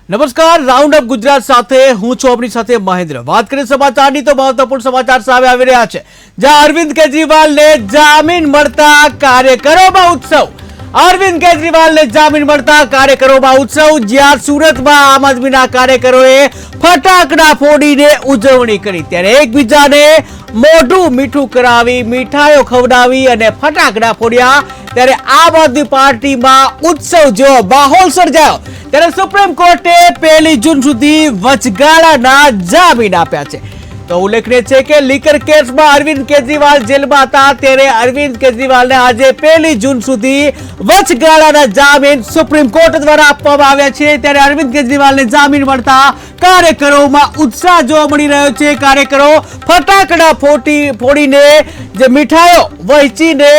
નમસ્કાર, round up Gujarat સાથે હું છું આપની સાથે મહેન્દ્ર। વાત કરીએ સમાચારની તો મહત્વપૂર્ણ સમાચાર સામે આવી રહ્યા છે, જ્યાં અરવિંદ કેજરીવાલને જામીન મળતા કાર્યકરોમાં ઉત્સવ। અરવિંદ કેજરીવાલને જામીન મળતા કાર્યકરોમાં ઉત્સવ, જ્યાં સુરતમાં આમ આદમીના કાર્યકરોએ ફટાકડા ફોડીને ઉજવણી કરી, ત્યારે એકબીજાને મોઢું મીઠું કરાવી, મીઠાઈઓ ખવડાવી અને ફટાકડા ફોડ્યા। ત્યારે આમ આદમી પાર્ટીમાં ઉત્સવ જેવો માહોલ સર્જાયો। ત્યારે સુપ્રીમ કોર્ટે 1 જૂન સુધી વચગાળાના જામીન આપ્યા છે। તો ઉલ્લેખનીય છે કે લીકર કેસમાં અરવિંદ કેજરીવાલ જેલમાં હતા, ત્યારે અરવિંદ કેજરીવાલને આજે 1 જૂન સુધી વચગાળાના જામીન સુપ્રીમ કોર્ટ દ્વારા આપવામાં આવ્યા છે। ત્યારે અરવિંદ કેજરીવાલને જામીન મળતા કાર્યકરોમાં ઉત્સાહ જોવા મળી રહ્યો છે। કાર્યકરો ફટાકડા ફોડીને જે મીઠાઈઓ વહેંચીને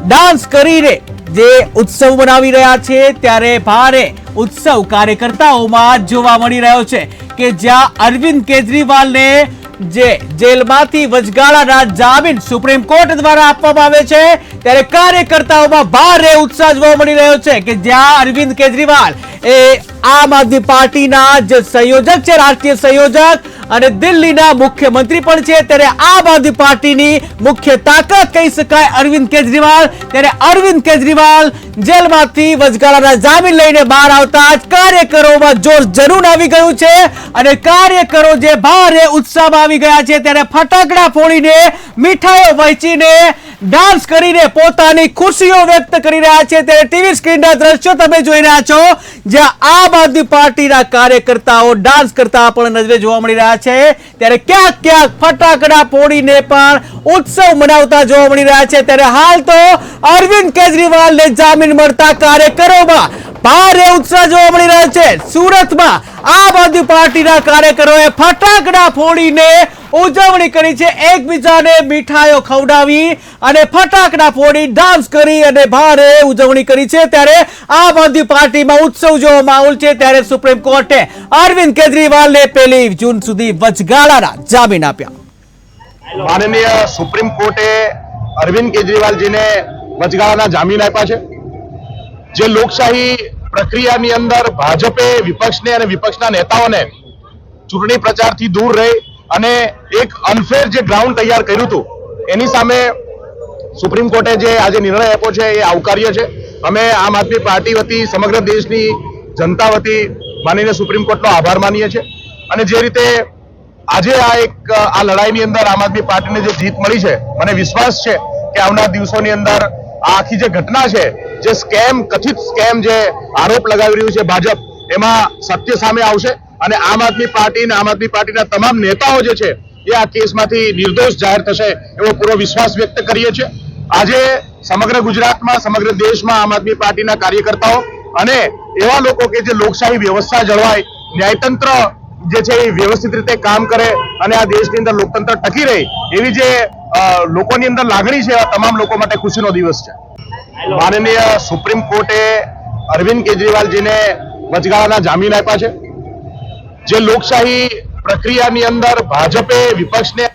ડાન્સ કરીને જે ઉત્સવ મનાવી રહ્યા છે, ત્યારે ભારે ઉત્સવ કાર્યકર્તાઓમાં જોવા મળી રહ્યો છે કે જ્યાં અરવિંદ કેજરીવાલને જે જેલમાંથી વચગાળાના જામીન સુપ્રીમ કોર્ટ દ્વારા આપવામાં આવે છે, ત્યારે કાર્યકર્તાઓમાં ભારે ઉત્સાહ જોવા મળી રહ્યો છે કે જ્યાં અરવિંદ કેજરીવાલ એ આમ આદમી પાર્ટીના જે સંયોજક છે, રાષ્ટ્રીય સંયોજક અને દિલ્હીના મુખ્યમંત્રી પણ છે, ત્યારે આમ આદમી પાર્ટીની મુખ્ય તાકાત કહી શકાય અરવિંદ કેજરીવાલ। ત્યારે અરવિંદ કેજરીવાલ જેલમાંથી વચગાળાના જામીન લઈને બહાર આવતા જ કાર્યકરોમાં જોશ જનૂન આવી ગયું છે અને કાર્યકરો જે ભારે ઉત્સાહમાં આવી ગયા છે, ત્યારે ફટાકડા ફોડીને, મીઠાઈઓ વહેંચીને, ડાન્સ કરીને પોતાની ખુશીઓ વ્યક્ત કરી રહ્યા છે। ત્યારે ટીવી સ્ક્રીનના દ્રશ્યો તમે જોઈ રહ્યા છો, જ્યાં આમ આદમી પાર્ટીના કાર્યકર્તાઓ ડાન્સ કરતા પણ નજરે જોવા મળી રહ્યા છે। ત્યારે ક્યાંક ક્યાંક ફટાકડા ફોડીને પણ ઉત્સવ મનાવતા જોવા મળી રહ્યા છે। ત્યારે હાલ તો અરવિંદ કેજરીવાલને જામીન મળતા કાર્યકરોમાં ભારે ઉત્સાહ જોવા મળી રહ્યો છે। સુરતમાં આમ આદમી પાર્ટીના કાર્યકરોએ ફટાકડા ફોડીને ઉજવણી કરી છે, એકબીજાને મીઠાઈઓ ખવડાવી અને ફટાકડા ફોડી ડાન્સ કરી અને ભારે ઉજવણી કરી છે। ત્યારે આમ આદમી પાર્ટીમાં ઉત્સવ જેવો માહોલ છે। ત્યારે સુપ્રીમ કોર્ટે અરવિંદ કેજરીવાલને 1 જૂન સુધી વચગાળાના જામીન આપ્યા। માનનીય સુપ્રીમ કોર્ટે અરવિંદ કેજરીવાલજીને વચગાળાના જામીન આપ્યા છે। જે લોકશાહી પ્રક્રિયાની અંદર ભાજપે વિપક્ષને અને વિપક્ષના નેતાઓને ચૂંટણી પ્રચારથી દૂર રહી અને એક અનફેર જે ગ્રાઉન્ડ તૈયાર કર્યું હતું, એની સામે સુપ્રીમ કોર્ટે જે આજે નિર્ણય આપ્યો છે એ આવકાર્ય છે। અમે આમ આદમી પાર્ટી વતી સમગ્ર દેશની જનતા વતી માનનીય સુપ્રીમ કોર્ટનો આભાર માનીએ છીએ અને જે રીતે આજે આ લડાઈની અંદર આમ આદમી પાર્ટીને જે જીત મળી છે, મને વિશ્વાસ છે કે આવનાર દિવસોની અંદર આ આખી જે ઘટના છે, જે સ્કેમ, કથિત સ્કેમ જે આરોપ લગાવી રહ્યું છે ભાજપ, એમાં સત્ય સામે આવશે અને આમ આદમી પાર્ટી અને આમ આદમી પાર્ટીના તમામ નેતાઓ જે છે એ આ કેસમાંથી નિર્દોષ જાહેર થશે એવો પૂરો વિશ્વાસ વ્યક્ત કરીએ છીએ। આજે સમગ્ર ગુજરાતમાં, સમગ્ર દેશમાં આમ આદમી પાર્ટીના કાર્યકર્તાઓ અને એવા લોકો કે જે લોકશાહી વ્યવસ્થા જળવાય, ન્યાયતંત્ર જે છે એ વ્યવસ્થિત રીતે કામ કરે અને આ દેશની અંદર લોકતંત્ર ટકી રહે, એવી જે લોકોની અંદર લાગણી છે, એવા તમામ લોકો માટે ખુશીનો દિવસ છે। માનનીય સુપ્રીમ કોર્ટે અરવિંદ કેજરીવાલજીને વચગાળાના જામીન આપ્યા છે। જે લોકશાહી પ્રક્રિયાની અંદર ભાજપે વિપક્ષને